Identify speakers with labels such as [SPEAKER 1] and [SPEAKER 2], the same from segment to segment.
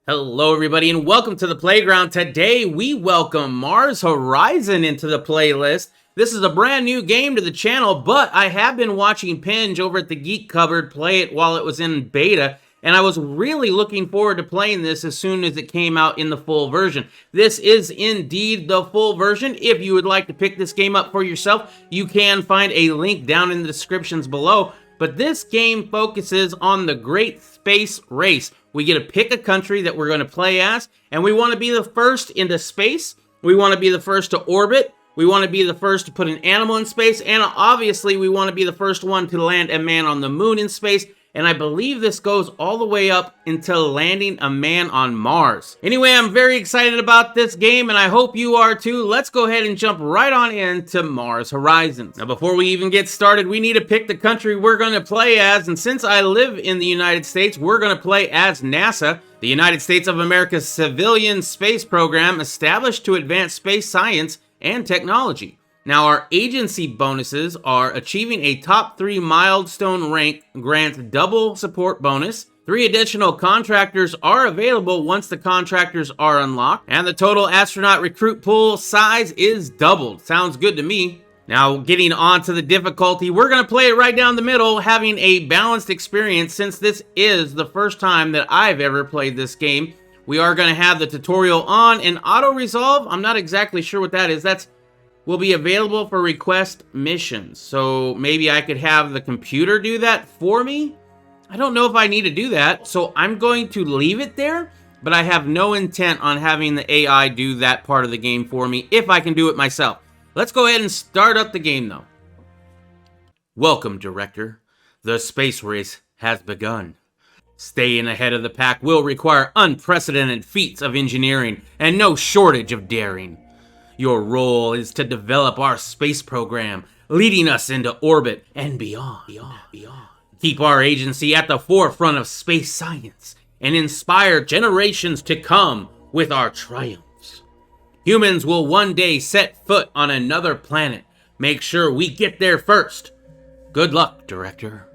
[SPEAKER 1] Hello everybody and welcome to the playground. Today we welcome Mars Horizon into the playlist. This is a brand new game to the channel, but I have been watching Pinge over at the Geek Cupboard play it while it was in beta, and I was really looking forward to playing this as soon as it came out in the full version. This is indeed the full version. If you would like to pick this game up for yourself, you can find a link down in the descriptions below. But this game focuses on the Great Space Race. We get to pick a country that we're going to play as, and we want to be the first into space. We want to be the first to orbit. We want to be the first to put an animal in space, and obviously we want to be the first one to land a man on the moon in space. And I believe this goes all the way up until landing a man on Mars. Anyway, I'm very excited about this game, and I hope you are too. Let's go ahead and jump right on into Mars Horizons. Now, before we even get started, we need to pick the country we're going to play as, and since I live in the United States, we're going to play as NASA, the United States of America's civilian space program established to advance space science and technology. Now, our agency bonuses are achieving a top 3 milestone rank grants double support bonus. 3 additional contractors are available once the contractors are unlocked, and the total astronaut recruit pool size is doubled. Sounds good to me. Now, getting on to the difficulty, we're going to play it right down the middle, having a balanced experience since this is the first time that I've ever played this game. We are going to have the tutorial on, and auto-resolve, I'm not exactly sure what that is. Will be available for request missions. So maybe I could have the computer do that for me? I don't know if I need to do that, so I'm going to leave it there, but I have no intent on having the AI do that part of the game for me if I can do it myself. Let's go ahead and start up the game though. Welcome, Director. The space race has begun. Staying ahead of the pack will require unprecedented feats of engineering and no shortage of daring. Your role is to develop our space program, leading us into orbit and beyond. Keep our agency at the forefront of space science and inspire generations to come with our triumphs. Humans will one day set foot on another planet. Make sure we get there first. Good luck, Director.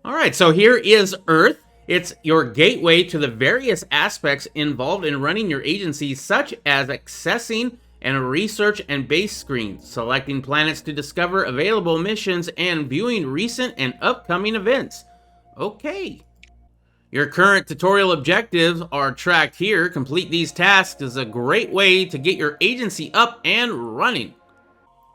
[SPEAKER 1] All right, so here is Earth. It's your gateway to the various aspects involved in running your agency, such as accessing and research and base screens, selecting planets to discover available missions, and viewing recent and upcoming events. Okay. Your current tutorial objectives are tracked here. Complete these tasks is a great way to get your agency up and running.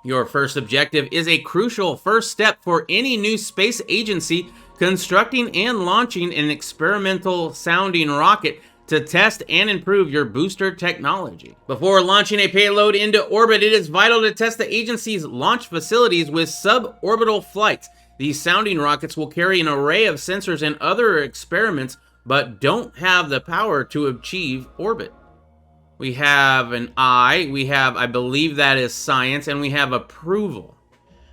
[SPEAKER 1] Your first objective is a crucial first step for any new space agency, constructing and launching an experimental sounding rocket to test and improve your booster technology. Before launching a payload into orbit, it is vital to test the agency's launch facilities with suborbital flights. These sounding rockets will carry an array of sensors and other experiments, but don't have the power to achieve orbit. We have an I believe that is science, and we have approval.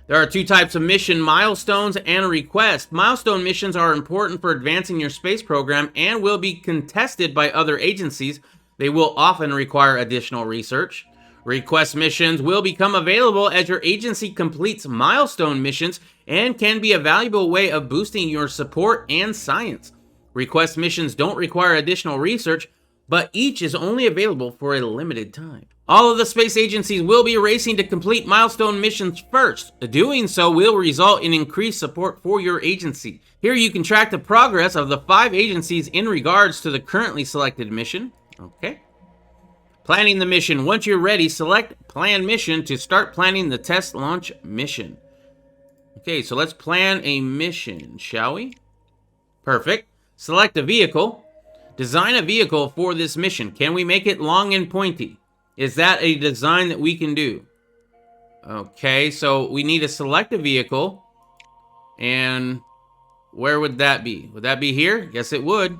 [SPEAKER 1] There are 2 types of mission, milestones and request. Milestone missions are important for advancing your space program and will be contested by other agencies. They will often require additional research. Request missions will become available as your agency completes milestone missions and can be a valuable way of boosting your support and science. Request missions don't require additional research, but each is only available for a limited time. All of the space agencies will be racing to complete milestone missions first. Doing so will result in increased support for your agency. Here you can track the progress of the 5 agencies in regards to the currently selected mission. Okay. Planning the mission. Once you're ready, select Plan Mission to start planning the test launch mission. Okay, so let's plan a mission, shall we? Perfect. Select a vehicle. Design a vehicle for this mission. Can we make it long and pointy? Is that a design that we can do? Okay, so we need to select a vehicle. And where would that be? Would that be here? Yes, it would.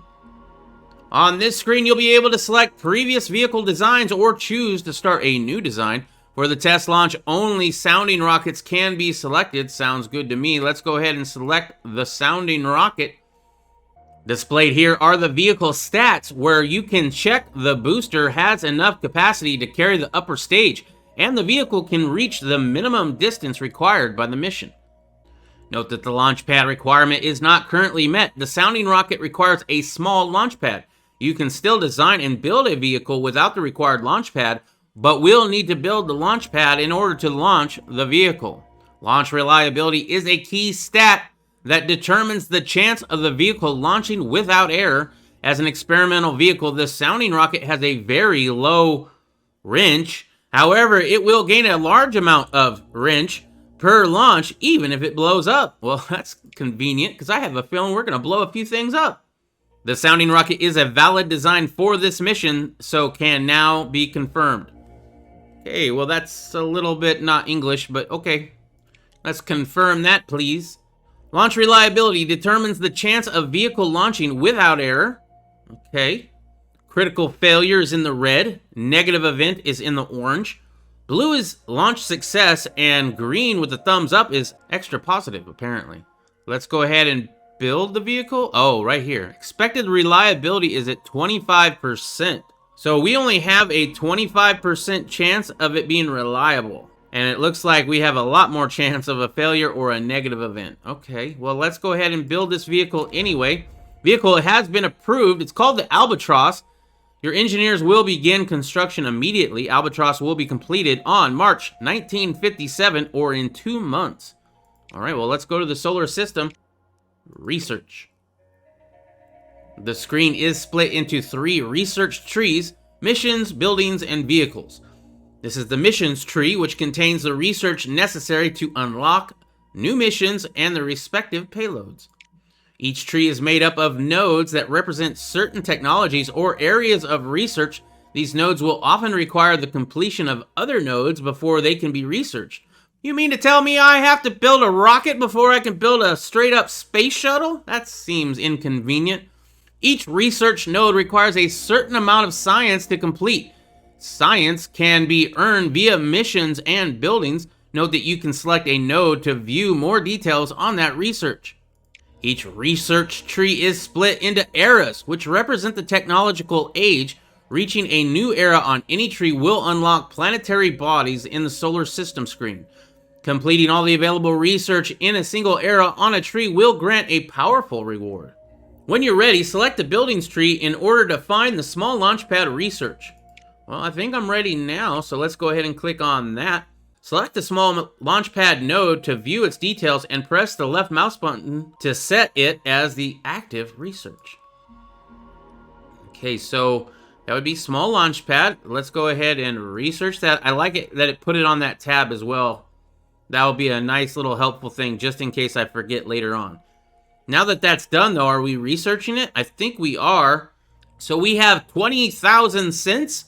[SPEAKER 1] On this screen, you'll be able to select previous vehicle designs or choose to start a new design. For the test launch, only sounding rockets can be selected. Sounds good to me. Let's go ahead and select the sounding rocket. Displayed here are the vehicle stats, where you can check the booster has enough capacity to carry the upper stage, and the vehicle can reach the minimum distance required by the mission. Note that the launch pad requirement is not currently met. The sounding rocket requires a small launch pad. You can still design and build a vehicle without the required launch pad, but will need to build the launch pad in order to launch the vehicle. Launch reliability is a key stat that determines the chance of the vehicle launching without error. As an experimental vehicle, the sounding rocket has a very low wrench. However, it will gain a large amount of wrench per launch, even if it blows up. Well, that's convenient, because I have a feeling we're going to blow a few things up. The sounding rocket is a valid design for this mission, so can now be confirmed. Okay, well, that's a little bit not English, but okay. Let's confirm that, please. Launch reliability determines the chance of vehicle launching without error. Okay. Critical failure is in the red. Negative event is in the orange. Blue is launch success, and green with the thumbs up is extra positive, apparently. Let's go ahead and build the vehicle. Oh, right here. Expected reliability is at 25%. So we only have a 25% chance of it being reliable. And it looks like we have a lot more chance of a failure or a negative event. Okay, well, let's go ahead and build this vehicle anyway. Vehicle has been approved. It's called the Albatross. Your engineers will begin construction immediately. Albatross will be completed on March 1957 or in 2 months. All right, well, let's go to the solar system. Research. The screen is split into 3 research trees: missions, buildings, and vehicles. This is the missions tree, which contains the research necessary to unlock new missions and the respective payloads. Each tree is made up of nodes that represent certain technologies or areas of research. These nodes will often require the completion of other nodes before they can be researched. You mean to tell me I have to build a rocket before I can build a straight-up space shuttle? That seems inconvenient. Each research node requires a certain amount of science to complete. Science can be earned via missions and buildings. Note that you can select a node to view more details on that research. Each research tree is split into eras, which represent the technological age. Reaching a new era on any tree will unlock planetary bodies in the solar system screen. Completing all the available research in a single era on a tree will grant a powerful reward. When you're ready, select the buildings tree in order to find the small launchpad research. Well, I think I'm ready now, so let's go ahead and click on that. Select the small launchpad node to view its details and press the left mouse button to set it as the active research. Okay, so that would be small launchpad. Let's go ahead and research that. I like it that it put it on that tab as well. That will be a nice little helpful thing just in case I forget later on. Now that that's done though, are we researching it? I think we are. So we have 20,000 cents.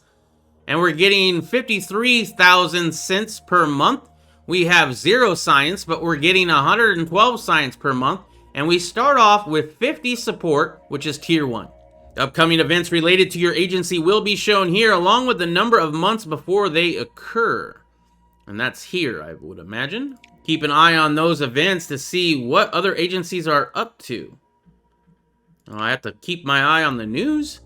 [SPEAKER 1] And we're getting 53,000 cents per month. We have 0 science, but we're getting 112 science per month. And we start off with 50 support, which is tier 1. Upcoming events related to your agency will be shown here, along with the number of months before they occur. And that's here, I would imagine. Keep an eye on those events to see what other agencies are up to. Oh, I have to keep my eye on the news.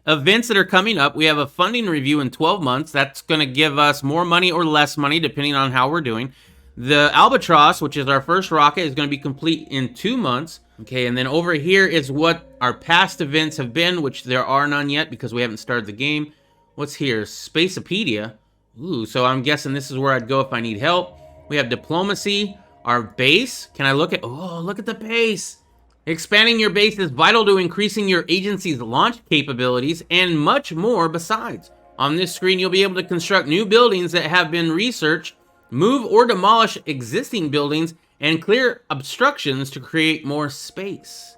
[SPEAKER 1] Events that are coming up, we have a funding review in 12 months. That's going to give us more money or less money, depending on how we're doing. The Albatross, which is our first rocket, is going to be complete in 2 months. Okay, and then over here is what our past events have been, which there are none yet because we haven't started the game. What's here? Spacepedia. Ooh, so I'm guessing this is where I'd go if I need help. We have diplomacy, our base. Can I look at... Oh, look at the base. Expanding your base is vital to increasing your agency's launch capabilities and much more besides. On this screen, you'll be able to construct new buildings that have been researched, move or demolish existing buildings, and clear obstructions to create more space.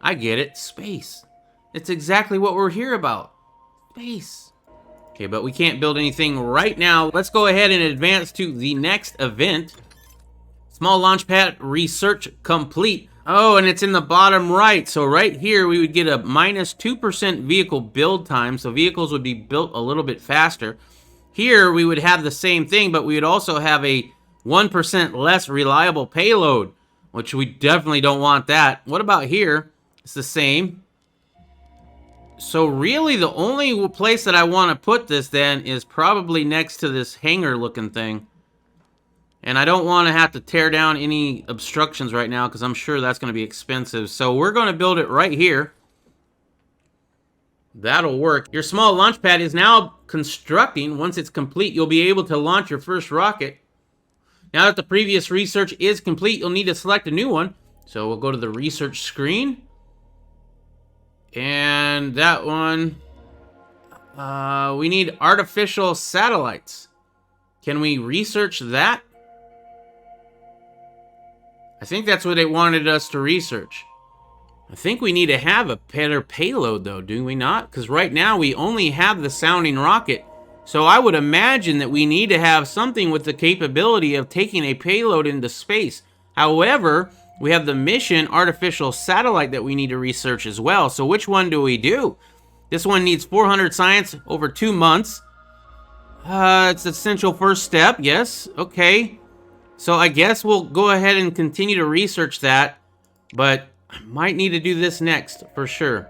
[SPEAKER 1] I get it, space. It's exactly what we're here about. Space. Okay, but we can't build anything right now. Let's go ahead and advance to the next event. Small launchpad research complete. Oh, and it's in the bottom right. So right here, we would get a -2% vehicle build time. So vehicles would be built a little bit faster. Here, we would have the same thing, but we would also have a 1% less reliable payload, which we definitely don't want that. What about here? It's the same. So really, the only place that I want to put this then is probably next to this hangar looking thing. And I don't want to have to tear down any obstructions right now because I'm sure that's going to be expensive. So we're going to build it right here. That'll work. Your small launch pad is now constructing. Once it's complete, you'll be able to launch your first rocket. Now that the previous research is complete, you'll need to select a new one. So we'll go to the research screen. And that one, we need artificial satellites. Can we research that? I think that's what they wanted us to research. I think we need to have a better payload, though, do we not? Because right now we only have the sounding rocket. So I would imagine that we need to have something with the capability of taking a payload into space. However, we have the mission artificial satellite that we need to research as well. So which one do we do? This one needs 400 science over 2 months. It's an essential first step, yes. Okay. So I guess we'll go ahead and continue to research that. But I might need to do this next, for sure.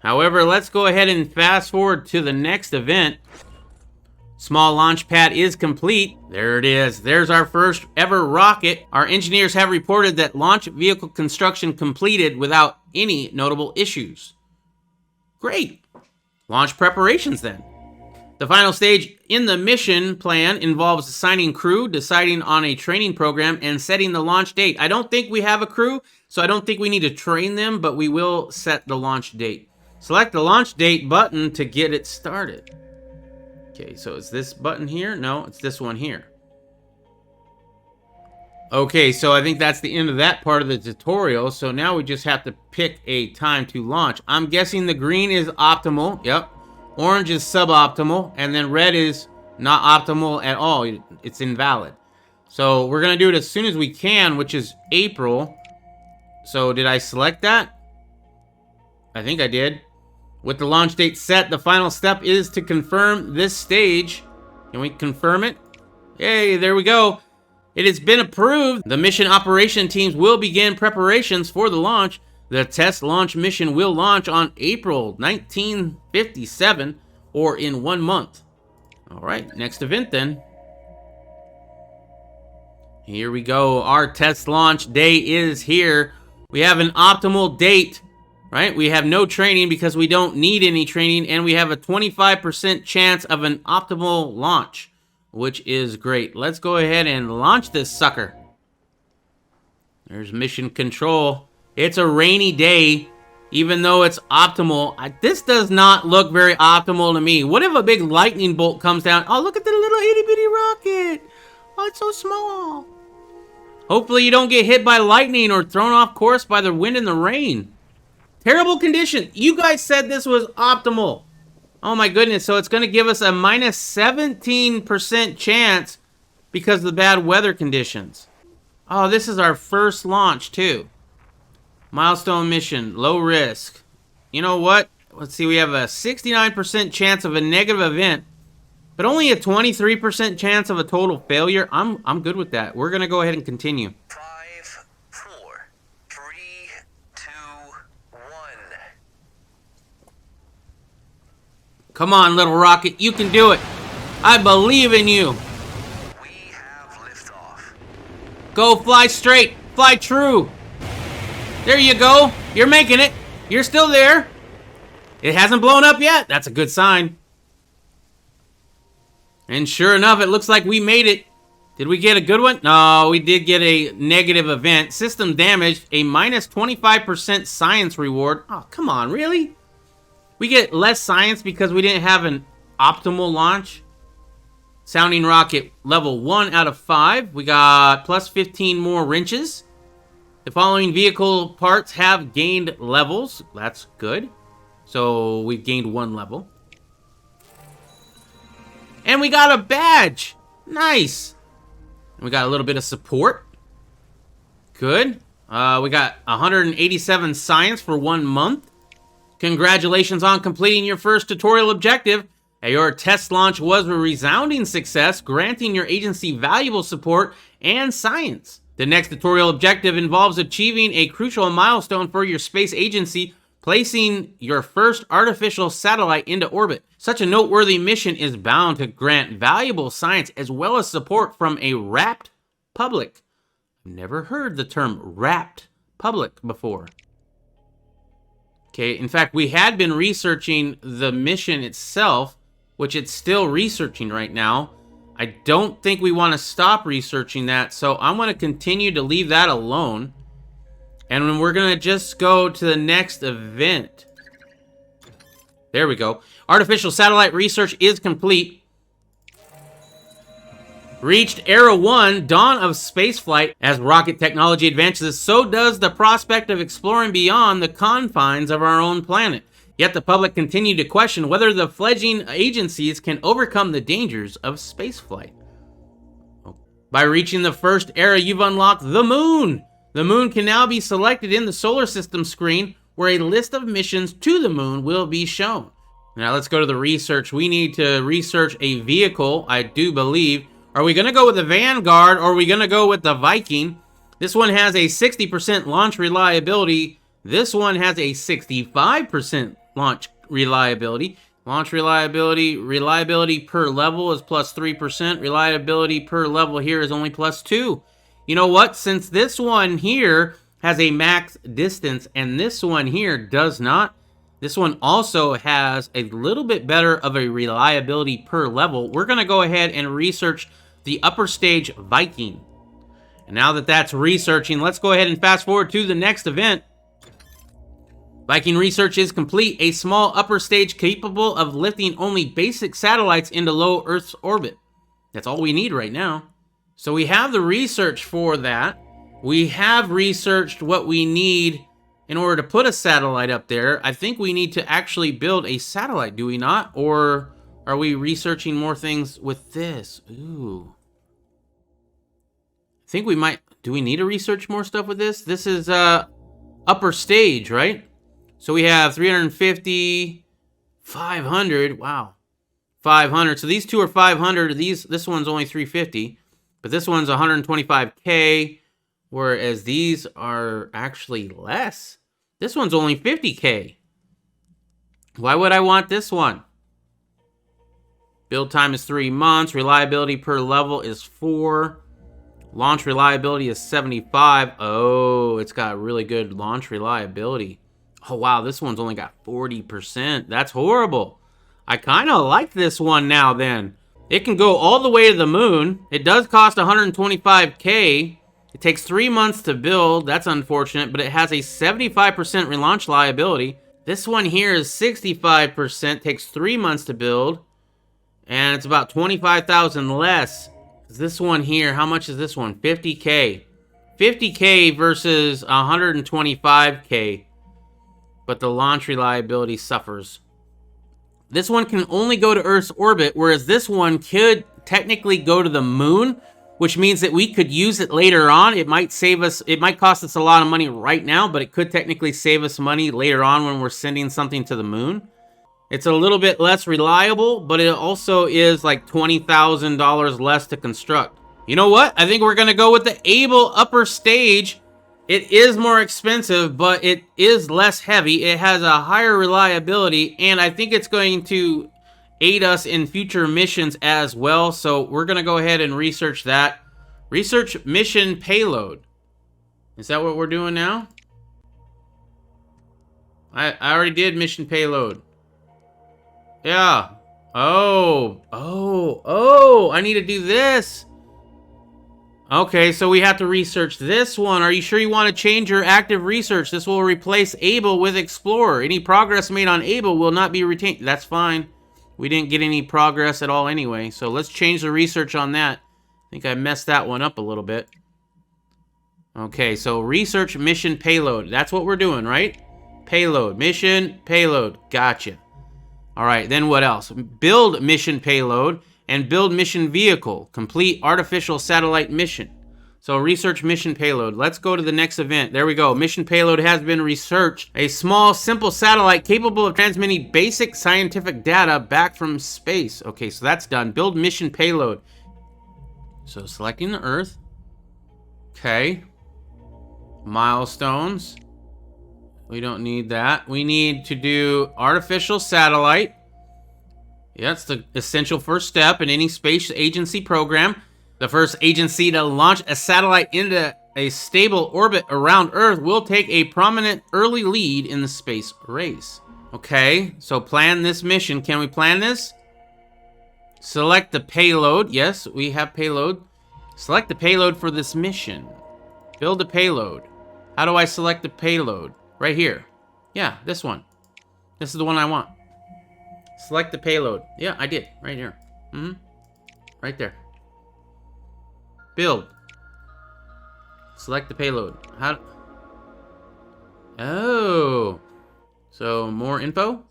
[SPEAKER 1] However, let's go ahead and fast forward to the next event. Small launch pad is complete. There it is. There's our first ever rocket. Our engineers have reported that launch vehicle construction completed without any notable issues. Great. Launch preparations then. The final stage in the mission plan involves assigning crew, deciding on a training program, and setting the launch date. I don't think we have a crew, so I don't think we need to train them, but we will set the launch date. Select the launch date button to get it started. Okay, so is this button here? No, it's this one here. Okay, so I think that's the end of that part of the tutorial. So now we just have to pick a time to launch. I'm guessing the green is optimal. Yep. Orange is suboptimal, and then red is not optimal at all. It's invalid. So we're going to do it as soon as we can, which is April. So did I select that? I think I did. With the launch date set, the final step is to confirm this stage. Can we confirm it? Yay, there we go. It has been approved. The mission operation teams will begin preparations for the launch. The test launch mission will launch on April 1957, or in 1 month. All right, next event then. Here we go. Our test launch day is here. We have an optimal date, right? We have no training because we don't need any training, and we have a 25% chance of an optimal launch, which is great. Let's go ahead and launch this sucker. There's mission control. It's a rainy day, even though it's optimal. This does not look very optimal to me. What if a big lightning bolt comes down? Oh, look at the little itty-bitty rocket. Oh, it's so small. Hopefully you don't get hit by lightning or thrown off course by the wind and the rain. Terrible condition. You guys said this was optimal. Oh my goodness. So it's going to give us a minus 17% chance because of the bad weather conditions. Oh, this is our first launch too. Milestone mission, low risk. You know what? Let's see, we have a 69% chance of a negative event, but only a 23% chance of a total failure. I'm good with that. We're gonna go ahead and continue.
[SPEAKER 2] 5, 4, 3, 2, 1.
[SPEAKER 1] Come on, little rocket, you can do it. I believe in you.
[SPEAKER 2] We have liftoff.
[SPEAKER 1] Go, fly straight, fly true. There you go. You're making it. You're still there. It hasn't blown up yet. That's a good sign. And sure enough, it looks like we made it. Did we get a good one? No, we did get a negative event. System damaged. A minus 25% science reward. Oh, come on, really? We get less science because we didn't have an optimal launch. Sounding rocket level 1 out of 5. We got plus 15 more wrenches. The following vehicle parts have gained levels. That's good. So we've gained 1 level. And we got a badge. Nice. We got a little bit of support. Good. We got 187 science for 1 month. Congratulations on completing your first tutorial objective. Your test launch was a resounding success, granting your agency valuable support and science. The next tutorial objective involves achieving a crucial milestone for your space agency. placing your first artificial satellite into orbit. Such a noteworthy mission is bound to grant valuable science as well as support from a rapt public. I've never heard the term rapt public before. Okay, in fact, we had been researching the mission itself, which it's still researching right now. I don't think we want to stop researching that, so I'm going to continue to leave that alone. And we're going to just go to the next event. There we go. Artificial satellite research is complete. Reached Era 1, dawn of spaceflight. As rocket technology advances, so does the prospect of exploring beyond the confines of our own planet. Yet the public continue to question whether the fledgling agencies can overcome the dangers of spaceflight. By reaching the first era, you've unlocked the moon. The moon can now be selected in the solar system screen, where a list of missions to the moon will be shown. Now let's go to the research. We need to research a vehicle, I do believe. Are we going to go with the Vanguard, or are we going to go with the Viking? This one has a 60% launch reliability. This one has a 65% launch reliability. Launch reliability, reliability per level is plus 3%. Reliability per level here is only plus 2. You know what? Since this one here has a max distance and this one here does not, this one also has a little bit better of a reliability per level. We're going to go ahead and research the upper stage Viking. And now that that's researching, let's go ahead and fast forward to the next event. Viking research is complete. A small upper stage capable of lifting only basic satellites into low Earth's orbit. That's all we need right now. So we have the research for that. We have researched what we need in order to put a satellite up there. I think we need to actually build a satellite, do we not? Or are we researching more things with this? Ooh. I think we might. Do we need to research more stuff with this? This is upper stage, right? So we have 350, 500. Wow. 500. So these two are 500. This one's only 350. But this one's 125K. Whereas these are actually less. This one's only 50K. Why would I want this one? Build time is 3 months. Reliability per level is 4. Launch reliability is 75. Oh, it's got really good launch reliability. Oh, wow, this one's only got 40%. That's horrible. I kind of like this one now then. It can go all the way to the moon. It does cost 125K. It takes 3 months to build. That's unfortunate, but it has a 75% relaunch reliability. This one here is 65%. Takes 3 months to build. And it's about 25,000 less. This one here, how much is this one? 50K. 50K versus 125K. But the launch reliability suffers. This one can only go to Earth's orbit, whereas this one could technically go to the moon, which means that we could use it later on. It might save us, it might cost us a lot of money right now, but it could technically save us money later on when we're sending something to the moon. It's a little bit less reliable, but it also is like $20,000 less to construct. You know what? I think we're going to go with the Able upper stage. It is more expensive, but it is less heavy. It has a higher reliability, and I think it's going to aid us in future missions as well. So we're going to go ahead and research that. Research mission payload. Is that what we're doing now? I already did mission payload. Yeah. Oh, I need to do this. Okay, so we have to research this one. Are you sure you want to change your active research? This will replace Able with Explorer. Any progress made on Able will not be retained. That's fine. We didn't get any progress at all anyway. So let's change the research on that. I think I messed that one up a little bit. Okay, so research mission payload. That's what we're doing, right? Payload. Mission payload. Gotcha. All right, then what else? Build mission payload and build mission vehicle. Complete artificial satellite mission. So research mission payload. Let's go to the next event. There we go. Mission payload has been researched. A small, simple satellite capable of transmitting basic scientific data back from space. Okay, so that's done. Build mission payload. So selecting the Earth. Okay. Milestones. We don't need that. We need to do artificial satellite. Yeah, that's the essential first step in any space agency program. The first agency to launch a satellite into a stable orbit around Earth will take a prominent early lead in the space race. Okay, so plan this mission. Can we plan this? Select the payload. Yes, we have payload. Select the payload for this mission. Build a payload. How do I select the payload? Right here. Yeah, this one. This is the one I want. Select the payload. Yeah, I did. Right here. Right there. Build. Select the payload. How? Oh. So, more info?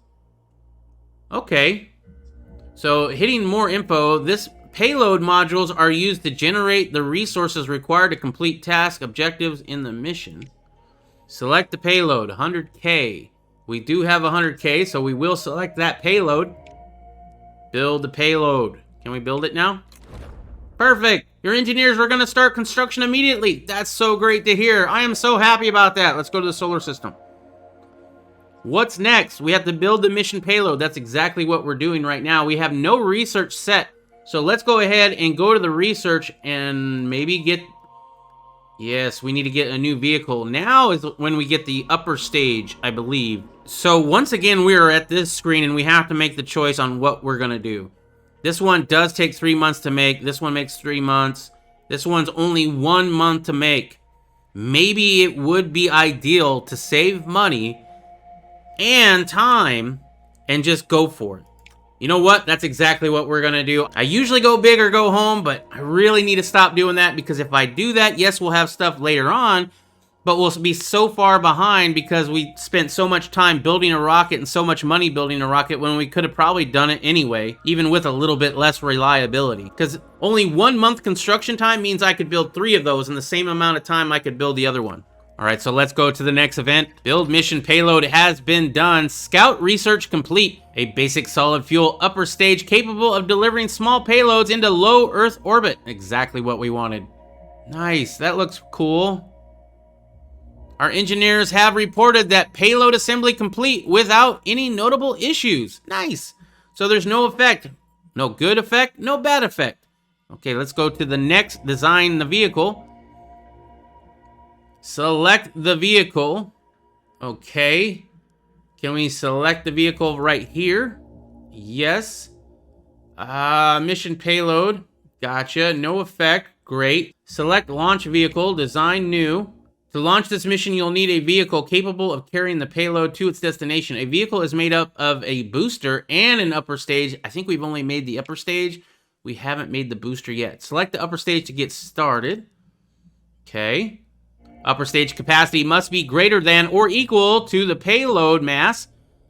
[SPEAKER 1] Okay. So, hitting more info, this payload modules are used to generate the resources required to complete task objectives in the mission. Select the payload, 100K. We do have 100K, so we will select that payload. Build the payload. Can we build it now? Perfect. Your engineers are going to start construction immediately. That's so great to hear. I am so happy about that. Let's go to the solar system. What's next? We have to build the mission payload. That's exactly what we're doing right now. We have no research set. So let's go ahead and go to the research and maybe get... Yes, we need to get a new vehicle. Now is when we get the upper stage, I believe. So once again, we are at this screen and we have to make the choice on what we're going to do. This one does take 3 months to make. This one makes 3 months. This one's only 1 month to make. Maybe it would be ideal to save money and time and just go for it. You know what? That's exactly what we're going to do. I usually go big or go home, but I really need to stop doing that because if I do that, yes, we'll have stuff later on, but we'll be so far behind because we spent so much time building a rocket and so much money building a rocket when we could have probably done it anyway, even with a little bit less reliability. Because only 1 month construction time means I could build 3 of those in the same amount of time I could build the other one. All right, so let's go to the next event. Build mission payload has been done. Scout research complete. A basic solid fuel upper stage capable of delivering small payloads into low Earth orbit. Exactly what we wanted. Nice, that looks cool. Our engineers have reported that payload assembly complete without any notable issues. Nice. So there's no effect. No good effect, no bad effect. Okay, let's go to the next. Design the vehicle. Select the vehicle. Okay. Can we select the vehicle right here? Yes. Mission payload. Gotcha. No effect. Great. Select launch vehicle. Design new. To launch this mission, you'll need a vehicle capable of carrying the payload to its destination. A vehicle is made up of a booster and an upper stage. I think we've only made the upper stage. We haven't made the booster yet. Select the upper stage to get started. Okay. Upper stage capacity must be greater than or equal to the payload mass.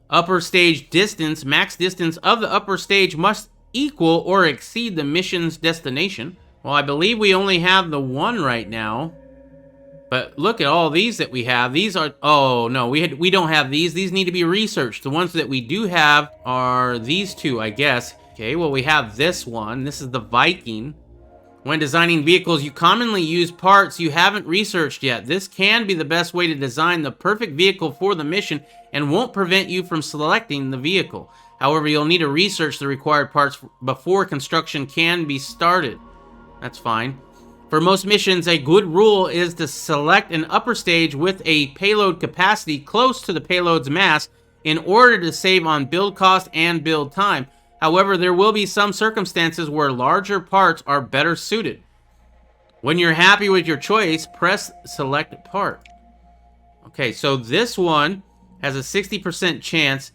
[SPEAKER 1] Upper stage distance, max distance of the upper stage must equal or exceed the mission's destination. Well, I believe we only have the one right now. But look at all these that we have. These are... Oh, no, we don't have these. These need to be researched. The ones that we do have are these two, I guess. Okay, well, we have this one. This is the Viking. When designing vehicles, you commonly use parts you haven't researched yet. This can be the best way to design the perfect vehicle for the mission and won't prevent you from selecting the vehicle. However, you'll need to research the required parts before construction can be started. That's fine. For most missions, a good rule is to select an upper stage with a payload capacity close to the payload's mass in order to save on build cost and build time. However, there will be some circumstances where larger parts are better suited. When you're happy with your choice, press select part. Okay, so this one has a 60% chance.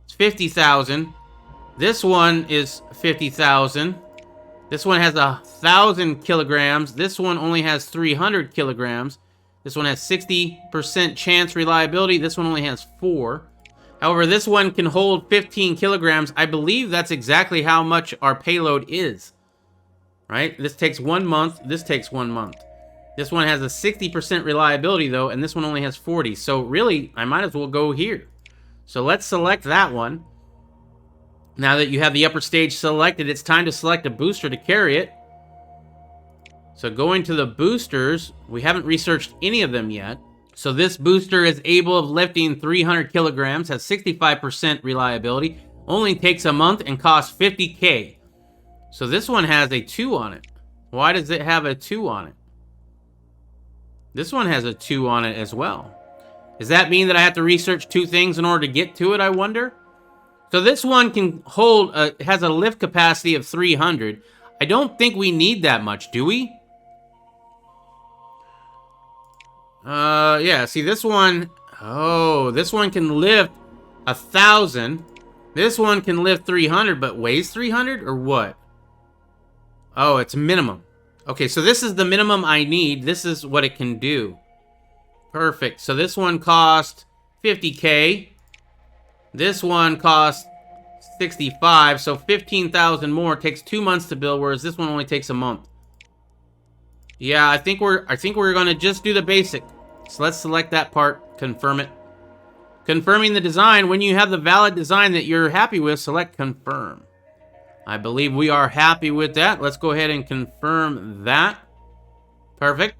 [SPEAKER 1] It's 50,000. This one is 50,000. This one has 1,000 kilograms. This one only has 300 kilograms. This one has 60% chance reliability. This one only has 4. However, this one can hold 15 kilograms. I believe that's exactly how much our payload is. Right? This takes 1 month. This takes 1 month. This one has a 60% reliability, though, and this one only has 40. So, really, I might as well go here. So, let's select that one. Now that you have the upper stage selected, it's time to select a booster to carry it. So, going to the boosters, we haven't researched any of them yet. So this booster is able of lifting 300 kilograms, has 65% reliability, only takes a month, and costs 50K. So this one has a 2 on it. Why does it have a 2 on it? This one has a 2 on it as well. Does that mean that I have to research 2 things in order to get to it, I wonder? So this one can hold, has a lift capacity of 300. I don't think we need that much, do we? Yeah, see this one, oh, this one can lift 1,000. This one can lift 300, but weighs 300 or what? Oh, it's minimum. Okay, so this is the minimum I need. This is what it can do. Perfect. So this one cost 50K. This one costs 65, so 15,000 more. It takes 2 months to build, whereas this one only takes a month. Yeah, I think we're gonna just do the basic. So let's select that part, confirm it. Confirming the design. When you have the valid design that you're happy with, select confirm. I believe we are happy with that. Let's go ahead and confirm that. Perfect.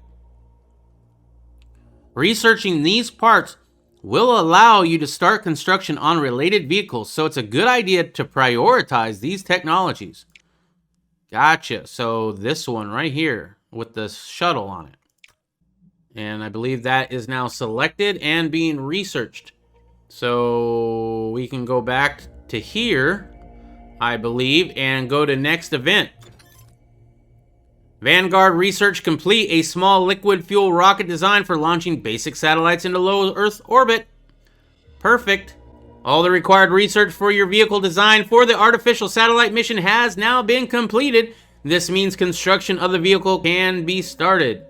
[SPEAKER 1] Researching these parts will allow you to start construction on related vehicles, so it's a good idea to prioritize these technologies. Gotcha. So this one right here with the shuttle on it. And I believe that is now selected and being researched. So we can go back to here, I believe, and go to next event. Vanguard research complete. A small liquid fuel rocket designed for launching basic satellites into low Earth orbit. Perfect. All the required research for your vehicle design for the artificial satellite mission has now been completed. This means construction of the vehicle can be started.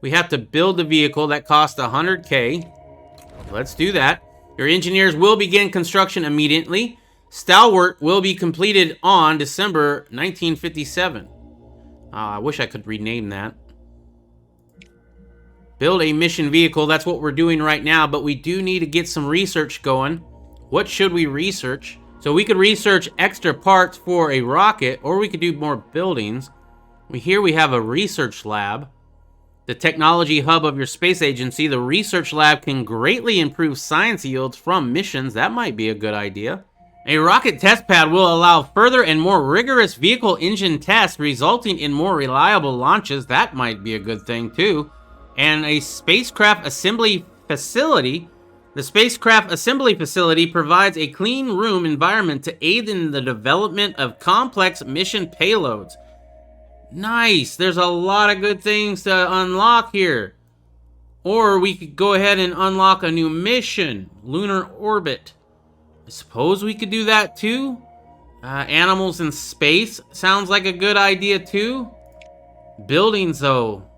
[SPEAKER 1] We have to build the vehicle that costs 100K. Let's do that. Your engineers will begin construction immediately. Stalwart will be completed on December 1957. I wish I could rename that. Build a mission vehicle. That's what we're doing right now, but we do need to get some research going. What should we research? So we could research extra parts for a rocket, or we could do more buildings. Here we have a research lab. The technology hub of your space agency. The research lab can greatly improve science yields from missions. That might be a good idea. A rocket test pad will allow further and more rigorous vehicle engine tests, resulting in more reliable launches. That might be a good thing too. And a spacecraft assembly facility. The spacecraft assembly facility provides a clean room environment to aid in the development of complex mission payloads. Nice. There's a lot of good things to unlock here. Or we could go ahead and unlock a new mission, lunar orbit. I suppose we could do that too. Animals in space sounds like a good idea too. Buildings though.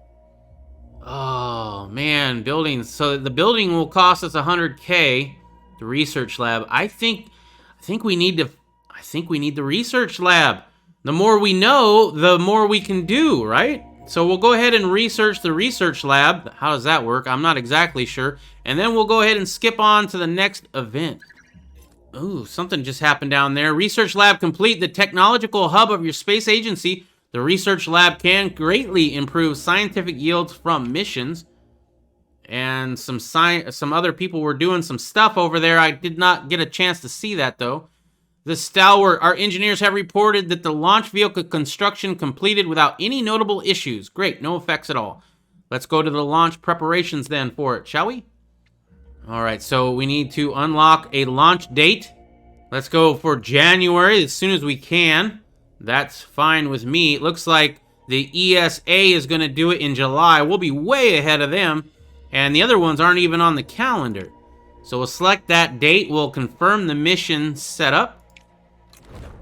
[SPEAKER 1] Oh man, buildings. So the building will cost us 100K. The research lab. I think we need the research lab. The more we know, the more we can do, right? So we'll go ahead and research the research lab. How does that work? I'm not exactly sure. And then we'll go ahead and skip on to the next event. Ooh, something just happened down there. Research lab complete. The technological hub of your space agency. The research lab can greatly improve scientific yields from missions. And some other people were doing some stuff over there. I did not get a chance to see that though. The Stalwart. Our engineers have reported that the launch vehicle construction completed without any notable issues. Great, no effects at all. Let's go to the launch preparations then for it, shall we? Alright, so we need to unlock a launch date. Let's go for January as soon as we can. That's fine with me. It looks like the ESA is going to do it in July. We'll be way ahead of them. And the other ones aren't even on the calendar. So we'll select that date. We'll confirm the mission setup.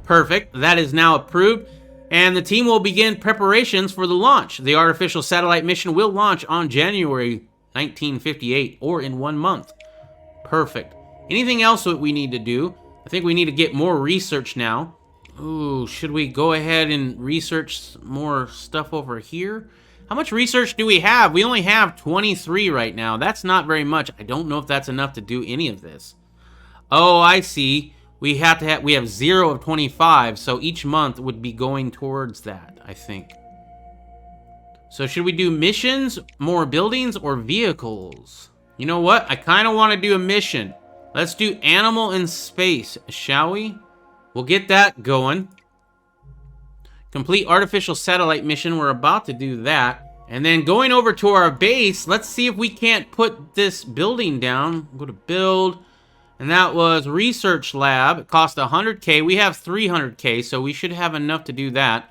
[SPEAKER 1] Perfect. That is now approved. And the team will begin preparations for the launch. The artificial satellite mission will launch on January 1958, or in 1 month. Perfect. Anything else that we need to do? I think we need to get more research now. Ooh, should we go ahead and research more stuff over here? How much research do we have? We only have 23 right now. That's not very much. I don't know if that's enough to do any of this. Oh, I see. We have 0 of 25, so each month would be going towards that, I think. So should we do missions, more buildings, or vehicles? You know what? I kind of want to do a mission. Let's do animal in space, shall we? We'll get that going. Complete artificial satellite mission. We're about to do that. And then going over to our base, let's see if we can't put this building down. Go to build. And that was research lab. It cost 100K. We have 300K, so we should have enough to do that.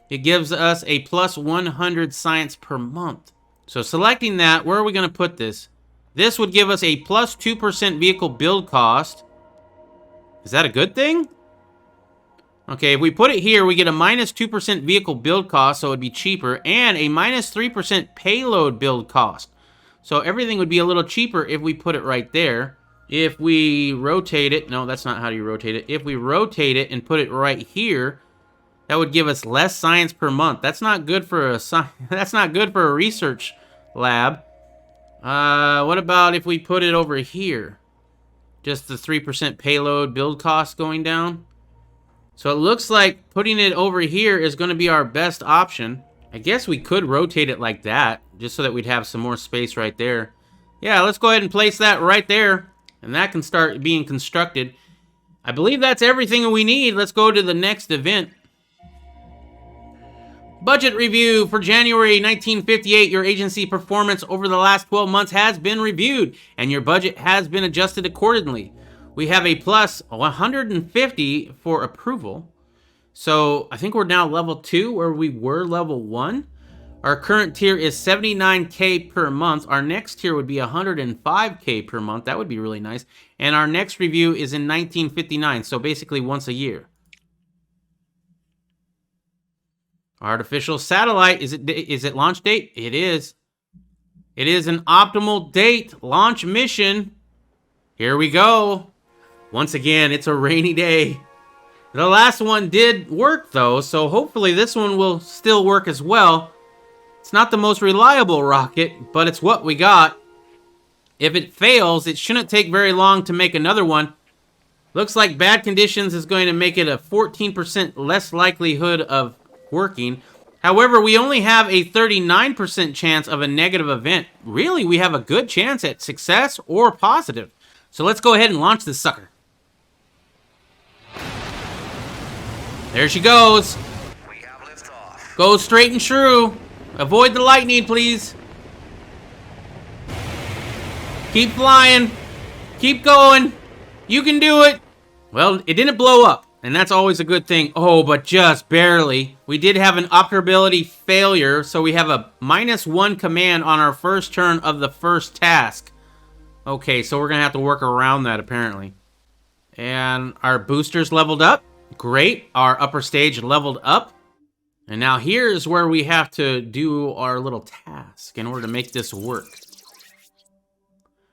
[SPEAKER 1] It gives us a plus 100 science per month. So selecting that, where are we going to put this? This would give us a plus 2% vehicle build cost. Is that a good thing? Okay, if we put it here, we get a minus 2% vehicle build cost, so it would be cheaper, and a minus 3% payload build cost. So everything would be a little cheaper if we put it right there. If we rotate it, no, that's not how you rotate it. If we rotate it and put it right here, that would give us less science per month. That's not good for a that's not good for a research lab. What about if we put it over here? Just the 3% payload build cost going down. So it looks like putting it over here is going to be our best option. I guess we could rotate it like that, just so that we'd have some more space right there. Yeah, let's go ahead and place that right there, and that can start being constructed. I believe that's everything we need. Let's go to the next event. Budget review for January 1958. Your agency performance over the last 12 months has been reviewed, and your budget has been adjusted accordingly. We have a plus 150 for approval. So I think we're now level 2 where we were level 1. Our current tier is 79K per month. Our next tier would be 105K per month. That would be really nice. And our next review is in 1959, so basically once a year. Artificial satellite, is it launch date? It is. It is an optimal date. Launch mission. Here we go. Once again, it's a rainy day. The last one did work though, so hopefully this one will still work as well. It's not the most reliable rocket, but it's what we got. If it fails, it shouldn't take very long to make another one. Looks like bad conditions is going to make it a 14% less likelihood of working. However, we only have a 39% chance of a negative event. Really, we have a good chance at success or positive. So let's go ahead and launch this sucker. There she goes.
[SPEAKER 2] We have liftoff.
[SPEAKER 1] Go straight and true. Avoid the lightning, please. Keep flying. Keep going. You can do it. Well, it didn't blow up, and that's always a good thing. Oh, but just barely. We did have an operability failure, so we have a -1 command on our first turn of the first task. Okay, so we're going to have to work around that, apparently. And our boosters leveled up. Great. Our upper stage leveled up. And now here's where we have to do our little task in order to make this work.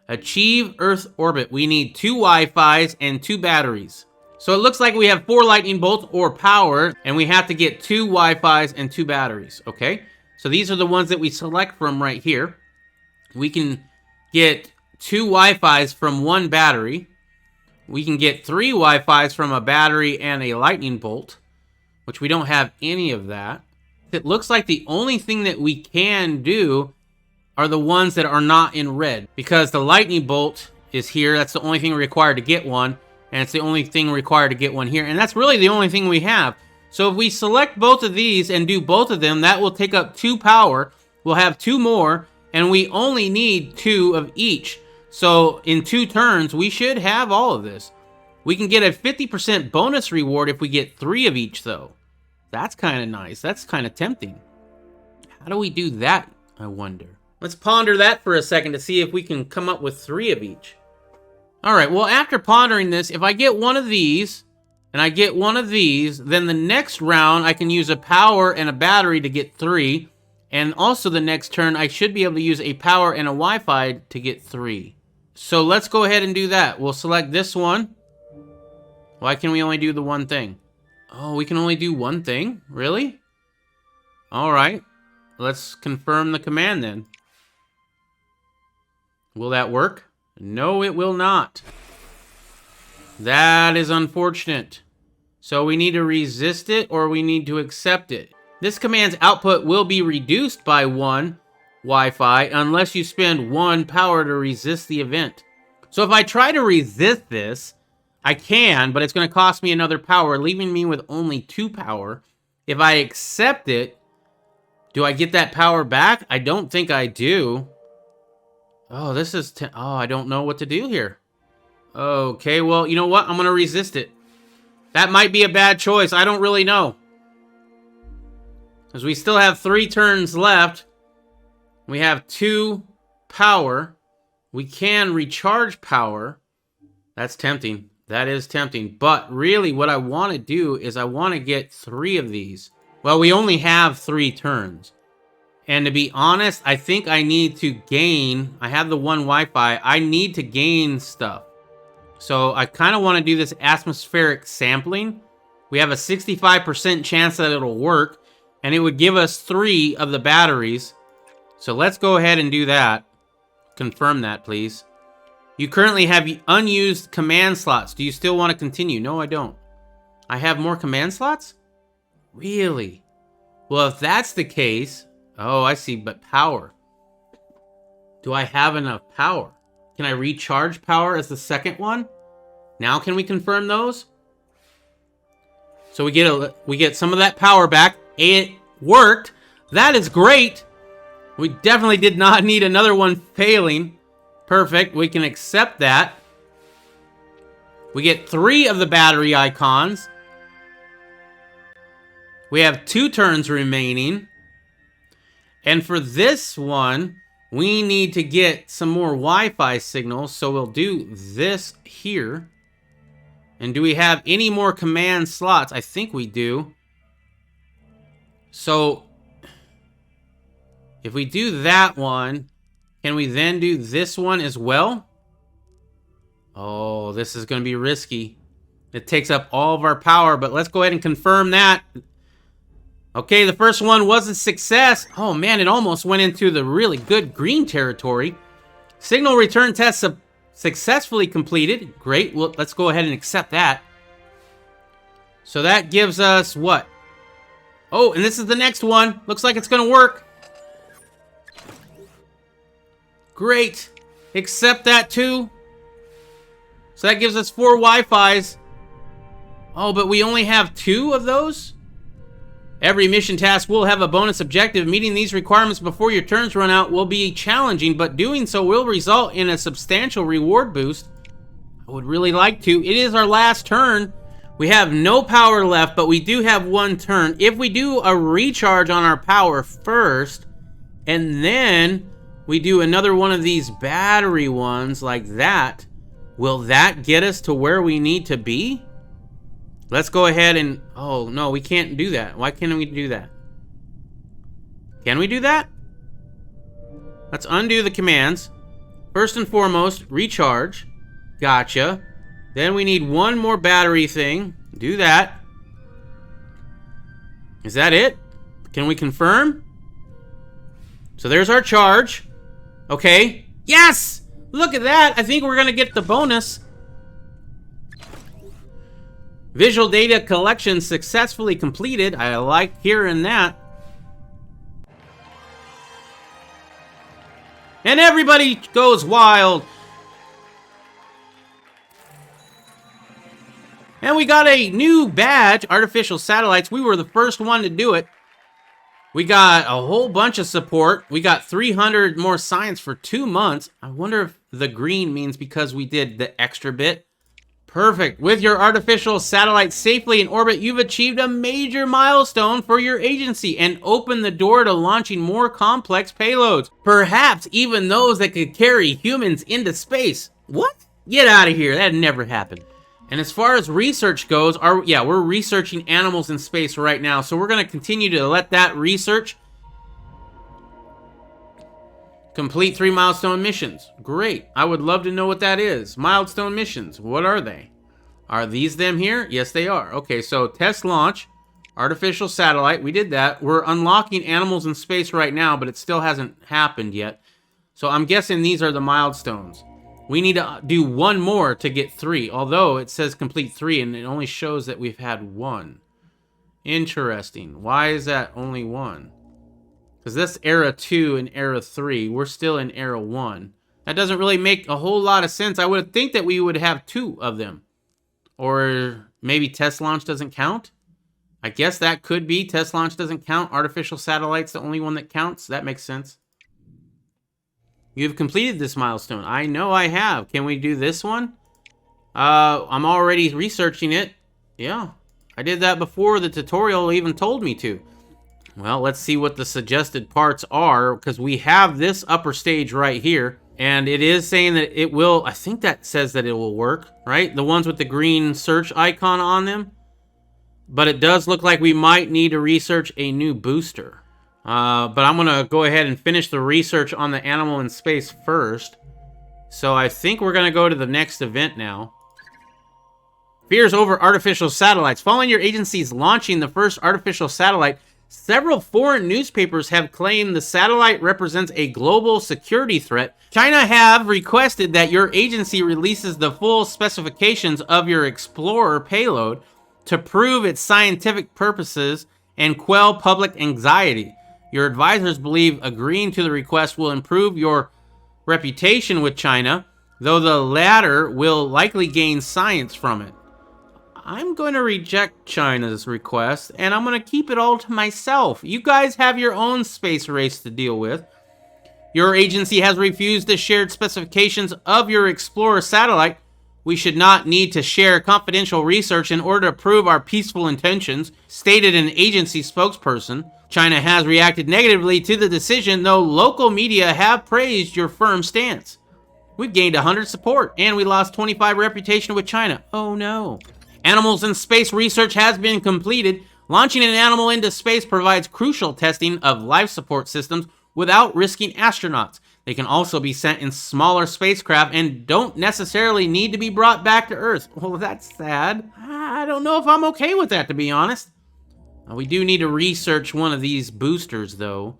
[SPEAKER 1] Achieve Earth orbit. We need 2 Wi-Fis and 2 batteries. So it looks like we have 4 lightning bolts or power, and we have to get 2 Wi-Fis and 2 batteries, okay? So these are the ones that we select from right here. We can get 2 Wi-Fis from 1 battery. We can get 3 Wi-Fis from a battery and a lightning bolt, which we don't have any of that. It looks like the only thing that we can do are the ones that are not in red, because the lightning bolt is here. That's the only thing required to get one, and it's the only thing required to get one here, and that's really the only thing we have. So if we select both of these and do both of them, that will take up 2 power. We'll have 2 more, and we only need 2 of each. So in 2 turns, we should have all of this. We can get a 50% bonus reward if we get 3 of each, though. That's kind of nice. That's kind of tempting. How do we do that, I wonder? Let's ponder that for a second to see if we can come up with 3 of each. All right, well, after pondering this, if I get one of these, and I get one of these, then the next round I can use a power and a battery to get 3. And also the next turn, I should be able to use a power and a Wi-Fi to get 3. So let's go ahead and do that. We'll select this one. Why can we only do the one thing? Oh, we can only do one thing? Really? All right. Let's confirm the command then. Will that work? No, it will not. That is unfortunate. So we need to resist it or we need to accept it. This command's output will be reduced by 1 Wi-Fi unless you spend 1 power to resist the event. So if I try to resist this, I can, but it's going to cost me another power, leaving me with only 2 power. If I accept it, do I get that power back? I don't think I do. Oh, this is... oh, I don't know what to do here. Okay, well, you know what? I'm going to resist it. That might be a bad choice. I don't really know. Because we still have 3 turns left. We have 2 power. We can recharge power. That's tempting. That is tempting. But really, what I want to do is I want to get 3 of these. Well, we only have 3 turns. And to be honest, I think I need to gain... I have the 1 Wi-Fi. I need to gain stuff. So I kind of want to do this atmospheric sampling. We have a 65% chance that it'll work. And it would give us 3 of the batteries. So let's go ahead and do that. Confirm that, please. You currently have unused command slots. Do you still want to continue? No, I don't. I have more command slots? Really? Well, if that's the case... oh, I see, but power. Do I have enough power? Can I recharge power as the second one? Now can we confirm those? So we get some of that power back. It worked. That is great. We definitely did not need another one failing. Perfect. We can accept that. We get 3 of the battery icons. We have 2 turns remaining. And for this one, we need to get some more Wi-Fi signals. So we'll do this here. And do we have any more command slots? I think we do. So if we do that one, can we then do this one as well? Oh, this is going to be risky. It takes up all of our power, but let's go ahead and confirm that. Okay, the first one was a success. Oh man, it almost went into the really good green territory. Signal return test successfully completed. Great, well, let's go ahead and accept that. So that gives us what? Oh, and this is the next one. Looks like it's going to work. Great. Accept that too. So that gives us 4 Wi-Fis. Oh, but we only have 2 of those? Every mission task will have a bonus objective. Meeting these requirements before your turns run out will be challenging, but doing so will result in a substantial reward boost. I would really like to. It is our last turn. We have no power left, but we do have 1 turn. If we do a recharge on our power first, and then we do another one of these battery ones like that, will that get us to where we need to be? Let's go ahead and... oh, no, we can't do that. Why can't we do that? Can we do that? Let's undo the commands. First and foremost, recharge. Gotcha. Then we need 1 more battery thing. Do that. Is that it? Can we confirm? So there's our charge. Okay. Yes! Look at that. I think we're going to get the bonus. Visual data collection successfully completed. I like hearing that. And everybody goes wild. And we got a new badge, Artificial Satellites. We were the first one to do it. We got a whole bunch of support. We got 300 more science for 2 months. I wonder if the green means because we did the extra bit. Perfect. With your artificial satellite safely in orbit, you've achieved a major milestone for your agency and opened the door to launching more complex payloads. Perhaps even those that could carry humans into space. What? Get out of here. That never happened. And as far as research goes, we're researching animals in space right now. So we're going to continue to let that research complete 3 milestone missions. Great. I would love to know what that is. Milestone missions. What are they? Are these them here? Yes, they are. Okay, so test launch, artificial satellite. We did that. We're unlocking animals in space right now, but it still hasn't happened yet. So I'm guessing these are the milestones. We need to do 1 more to get 3, although it says complete 3 and it only shows that we've had 1. Interesting. Why is that only 1? Because that's Era 2 and Era 3. We're still in Era 1. That doesn't really make a whole lot of sense. I would think that we would have 2 of them. Or maybe test launch doesn't count? I guess that could be. Test launch doesn't count. Artificial satellite's the only one that counts. That makes sense. You've completed this milestone. I know I have. Can we do this one? I'm already researching it. Yeah. I did that before the tutorial even told me to. Well, let's see what the suggested parts are, because we have this upper stage right here. And it is saying that it will, I think that says that it will work, right? The ones with the green search icon on them. But it does look like we might need to research a new booster. But I'm going to go ahead and finish the research on the animal in space first. So I think we're going to go to the next event now. Fears over artificial satellites. Following your agency's launching the first artificial satellite, several foreign newspapers have claimed the satellite represents a global security threat. China have requested that your agency releases the full specifications of your Explorer payload to prove its scientific purposes and quell public anxiety. Your advisors believe agreeing to the request will improve your reputation with China, though the latter will likely gain science from it. I'm going to reject China's request, and I'm going to keep it all to myself. You guys have your own space race to deal with. Your agency has refused the shared specifications of your Explorer satellite. We should not need to share confidential research in order to prove our peaceful intentions, stated an agency spokesperson. China has reacted negatively to the decision, though local media have praised your firm stance. We've gained 100 support, and we lost 25 reputation with China. Oh no. Animals in space research has been completed. Launching an animal into space provides crucial testing of life support systems without risking astronauts. They can also be sent in smaller spacecraft and don't necessarily need to be brought back to Earth. Well, that's sad. I don't know if I'm okay with that, to be honest. We do need to research one of these boosters, though.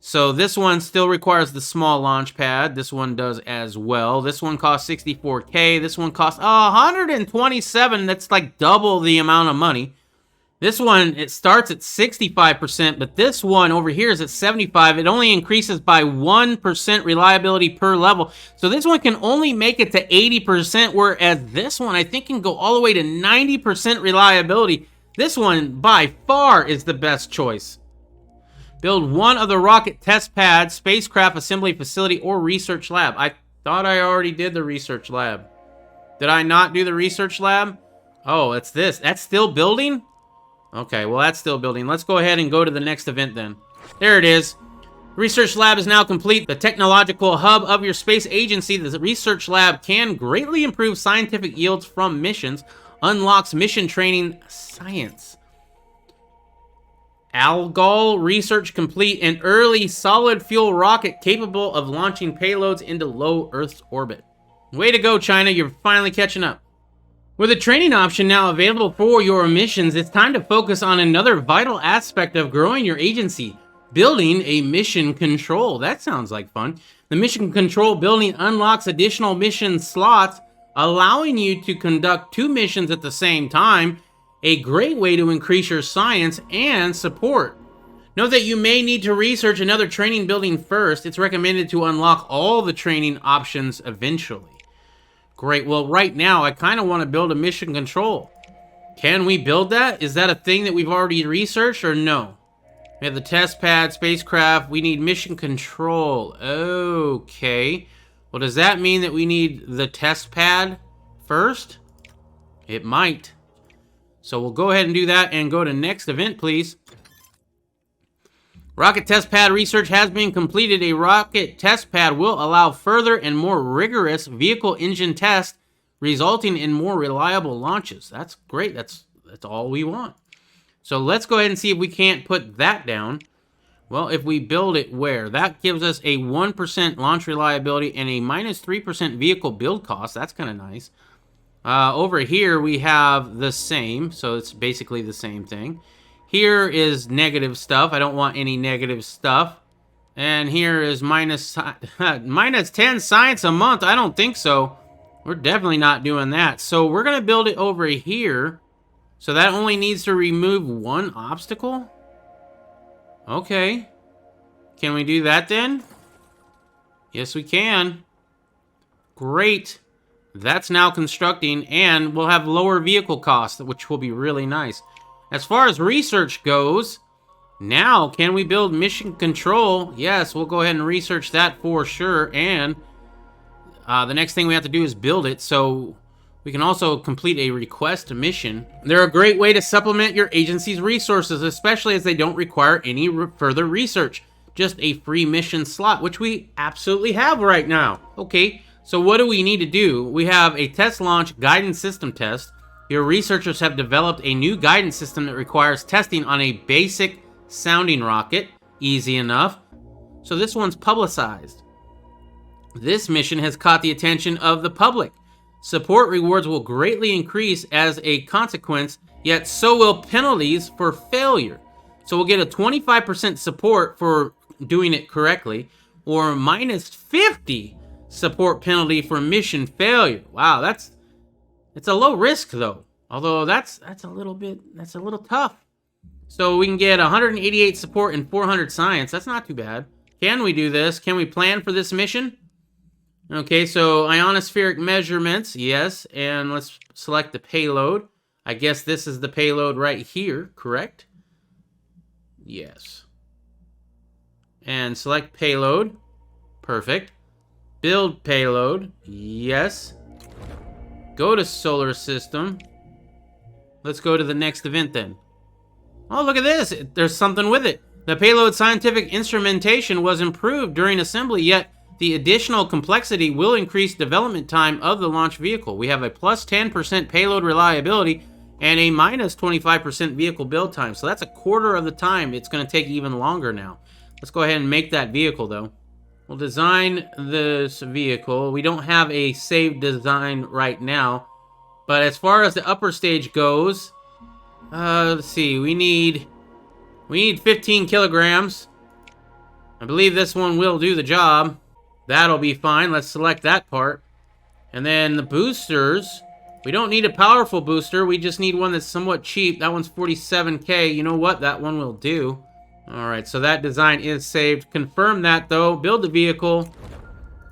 [SPEAKER 1] So this one still requires the small launch pad. This one does as well. This one costs 64K. This one costs 127. That's like double the amount of money. This one, it starts at 65%, but this one over here is at 75. It only increases by 1% reliability per level. So this one can only make it to 80%, whereas this one, I think, can go all the way to 90% reliability. This one, by far, is the best choice. Build one of the rocket test pads, spacecraft assembly facility, or research lab. I thought I already did the research lab. Did I not do the research lab? Oh, it's this. That's still building? Okay, well, that's still building. Let's go ahead and go to the next event then. There it is. Research lab is now complete. The technological hub of your space agency, the research lab, can greatly improve scientific yields from missions. Unlocks mission training science. Algol research complete. An early solid fuel rocket capable of launching payloads into low Earth's orbit. Way to go, China. You're finally catching up. With a training option now available for your missions, it's time to focus on another vital aspect of growing your agency. Building a mission control. That sounds like fun. The mission control building unlocks additional mission slots, allowing you to conduct 2 missions at the same time. A great way to increase your science and support. Note that you may need to research another training building first. It's recommended to unlock all the training options eventually. Great. Well, right now, I kind of want to build a mission control. Can we build that? Is that a thing that we've already researched or no? We have the test pad, spacecraft. We need mission control. Okay. Well, does that mean that we need the test pad first? It might. So we'll go ahead and do that and go to next event, please. Rocket test pad research has been completed. A rocket test pad will allow further and more rigorous vehicle engine tests, resulting in more reliable launches. That's great. That's all we want. So let's go ahead and see if we can't put that down. Well, if we build it where? That gives us a 1% launch reliability and a minus 3% vehicle build cost. That's kind of nice. Over here, we have the same. So it's basically the same thing. Here is negative stuff. I don't want any negative stuff. And here is minus 10 science a month. I don't think so. We're definitely not doing that. So we're going to build it over here. So that only needs to remove 1 obstacle. Okay. Can we do that then? Yes, we can. Great. That's now constructing, and we'll have lower vehicle costs, which will be really nice. As far as research goes, now can we build mission control? Yes, we'll go ahead and research that for sure, and the next thing we have to do is build it, so we can also complete a request mission. They're a great way to supplement your agency's resources, especially as they don't require any further research. Just a free mission slot, which we absolutely have right now. Okay, so what do we need to do? We have a test launch guidance system test. Your researchers have developed a new guidance system that requires testing on a basic sounding rocket. Easy enough. So this one's publicized. This mission has caught the attention of the public. Support rewards will greatly increase as a consequence, yet so will penalties for failure. So we'll get a 25% support for doing it correctly, or minus 50 support penalty for mission failure. Wow, it's a low risk though. Although that's a little tough. So we can get 188 support and 400 science. That's not too bad. Can we do this? Can we plan for this mission? Okay, so ionospheric measurements, yes, and let's select the payload. I guess this is the payload right here, correct? Yes. And select payload. Perfect. Build payload. Yes. Go to solar system. Let's go to the next event then. Oh, look at this. There's something with it. The payload scientific instrumentation was improved during assembly, yet the additional complexity will increase development time of the launch vehicle. We have a plus 10% payload reliability and a minus 25% vehicle build time. So that's a quarter of the time. It's going to take even longer now. Let's go ahead and make that vehicle, though. We'll design this vehicle. We don't have a saved design right now. But as far as the upper stage goes, let's see. We need 15 kilograms. I believe this one will do the job. That'll be fine. Let's select that part. And then the boosters. We don't need a powerful booster. We just need one that's somewhat cheap. That one's 47K. You know what? That one will do. Alright, so that design is saved. Confirm that, though. Build the vehicle.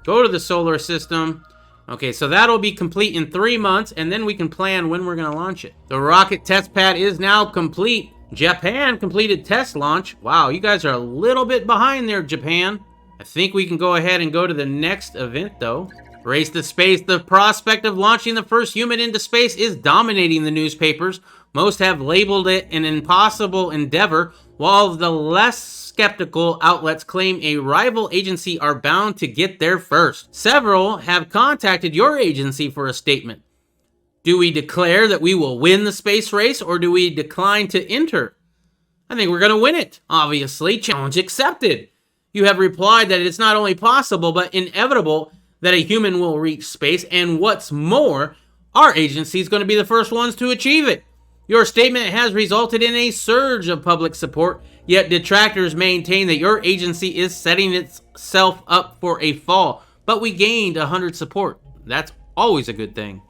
[SPEAKER 1] Go to the solar system. Okay, so that'll be complete in 3 months, and then we can plan when we're going to launch it. The rocket test pad is now complete. Japan completed test launch. Wow, you guys are a little bit behind there, Japan. I think we can go ahead and go to the next event, though. Race to space. The prospect of launching the first human into space is dominating the newspapers. Most have labeled it an impossible endeavor, while the less skeptical outlets claim a rival agency are bound to get there first. Several have contacted your agency for a statement. Do we declare that we will win the space race, or do we decline to enter? I think we're going to win it, obviously. Challenge accepted. You have replied that it's not only possible, but inevitable that a human will reach space, and what's more, our agency is going to be the first ones to achieve it. Your statement has resulted in a surge of public support, yet detractors maintain that your agency is setting itself up for a fall. But we gained 100 support. That's always a good thing.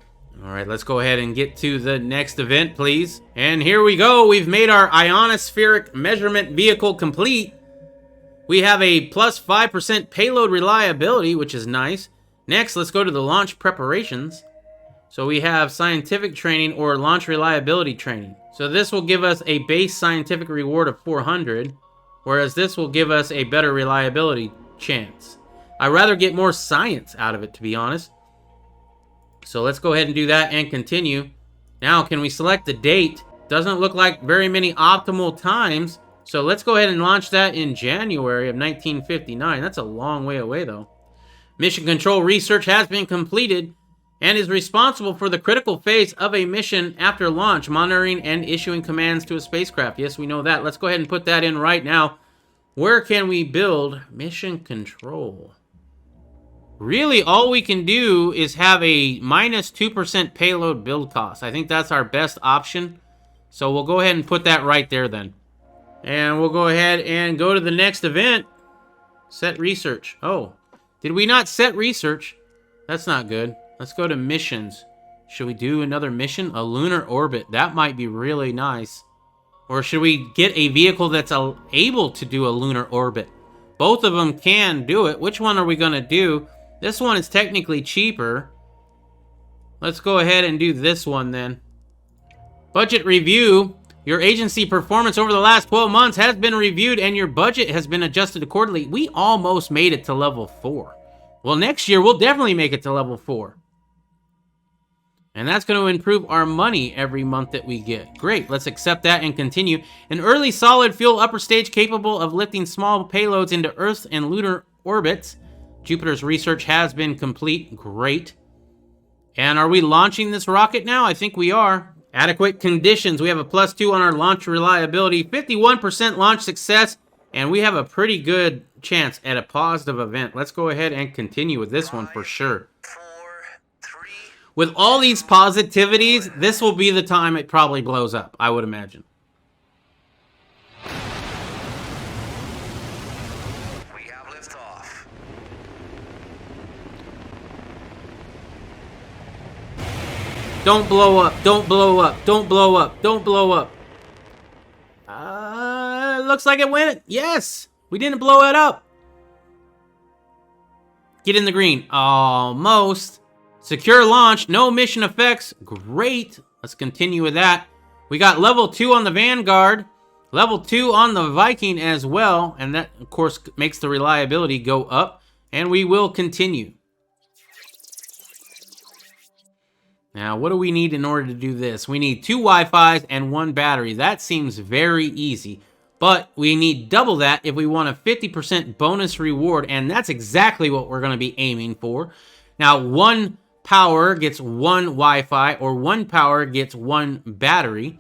[SPEAKER 1] All right, let's go ahead and get to the next event, please. And here we go. We've made our ionospheric measurement vehicle complete. We have a plus 5% payload reliability, which is nice. Next, let's go to the launch preparations. So we have scientific training or launch reliability training. So this will give us a base scientific reward of 400, whereas this will give us a better reliability chance. I'd rather get more science out of it, to be honest. So let's go ahead and do that and continue. Now, can we select the date? Doesn't look like very many optimal times. So let's go ahead and launch that in January of 1959. That's a long way away, though. Mission control research has been completed and is responsible for the critical phase of a mission after launch, monitoring and issuing commands to a spacecraft. Yes, we know that. Let's go ahead and put that in right now. Where can we build mission control? Really, all we can do is have a minus 2% payload build cost. I think that's our best option. So we'll go ahead and put that right there then. And we'll go ahead and go to the next event. Set research. Oh, did we not set research? That's not good. Let's go to missions. Should we do another mission? A lunar orbit. That might be really nice. Or should we get a vehicle that's able to do a lunar orbit? Both of them can do it. Which one are we going to do? This one is technically cheaper. Let's go ahead and do this one then. Budget review. Your agency performance over the last 12 months has been reviewed and your budget has been adjusted accordingly. We almost made it to level 4. Well, next year we'll definitely make it to level 4. And that's going to improve our money every month that we get. Great, let's accept that and continue. An early solid fuel upper stage capable of lifting small payloads into Earth and lunar orbits. Jupiter's research has been complete. Great. And are we launching this rocket now? I think we are. Adequate conditions. We have a +2 on our launch reliability. 51% launch success. And we have a pretty good chance at a positive event. Let's go ahead and continue with this one for sure. With all these positivities, this will be the time it probably blows up, I would imagine.
[SPEAKER 2] We have liftoff.
[SPEAKER 1] Don't blow up, don't blow up, don't blow up, don't blow up. Looks like it went. Yes, we didn't blow it up. Get in the green. Almost. Secure launch, no mission effects. Great. Let's continue with that. We got level 2 on the Vanguard, level 2 on the Viking as well, and that, of course, makes the reliability go up, and we will continue. Now, what do we need in order to do this? We need 2 Wi-Fis and 1 battery. That seems very easy, but we need double that if we want a 50% bonus reward, and that's exactly what we're going to be aiming for. Now, 1 power gets 1 Wi-Fi, or 1 power gets 1 battery.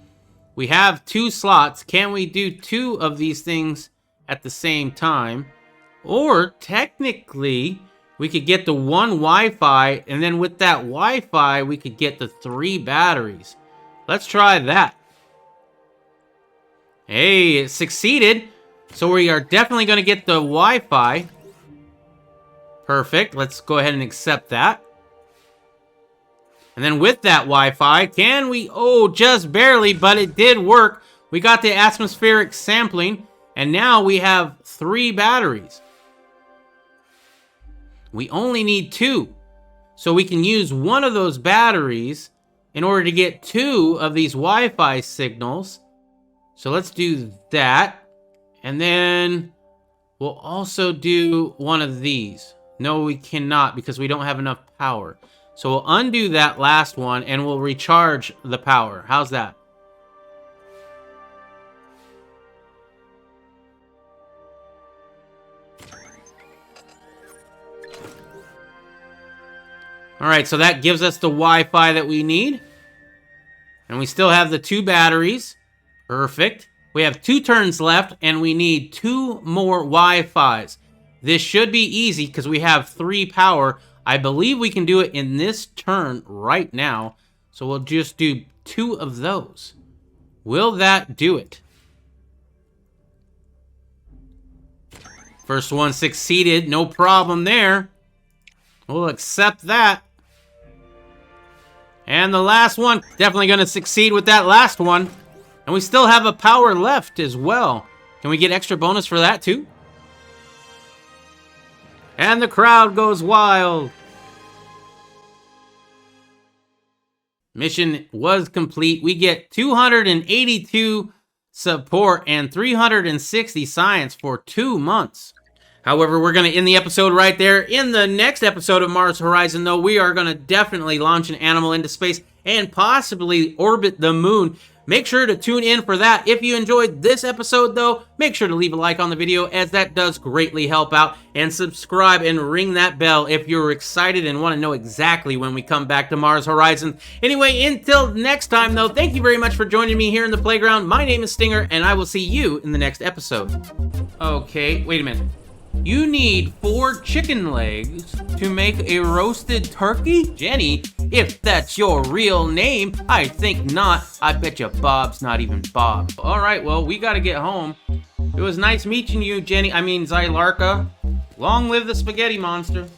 [SPEAKER 1] We have 2 slots. Can we do 2 of these things at the same time? Or technically, we could get the 1 Wi-Fi, and then with that Wi-Fi, we could get the 3 batteries. Let's try that. Hey, it succeeded. So we are definitely going to get the Wi-Fi. Perfect. Let's go ahead and accept that. And then with that Wi-Fi, can we... Oh, just barely, but it did work. We got the atmospheric sampling, and now we have 3 batteries. We only need 2. So we can use 1 of those batteries in order to get 2 of these Wi-Fi signals. So let's do that. And then we'll also do 1 of these. No, we cannot because we don't have enough power. So we'll undo that last one and we'll recharge the power. How's that? All right, so that gives us the Wi-Fi that we need. And we still have the 2 batteries. Perfect. We have 2 turns left and we need 2 more Wi-Fis. This should be easy because we have 3 power. I believe we can do it in this turn right now. So we'll just do 2 of those. Will that do it? First one succeeded. No problem there. We'll accept that. And the last one, definitely going to succeed with that last one. And we still have a power left as well. Can we get extra bonus for that too? And the crowd goes wild. Mission was complete. We get 282 support and 360 science for 2 months. However, we're going to end the episode right there. In the next episode of Mars Horizon, though, we are going to definitely launch an animal into space and possibly orbit the moon. Make sure to tune in for that. If you enjoyed this episode, though, make sure to leave a like on the video, as that does greatly help out. And subscribe and ring that bell if you're excited and want to know exactly when we come back to Mars Horizon. Anyway, until next time, though, thank you very much for joining me here in the playground. My name is Stinger, and I will see you in the next episode. Okay, wait a minute. You need 4 chicken legs to make a roasted turkey? Jenny, if that's your real name, I think not. I bet you Bob's not even Bob. All right, well, we gotta get home. It was nice meeting you, Jenny. I mean, Zylarka. Long live the spaghetti monster.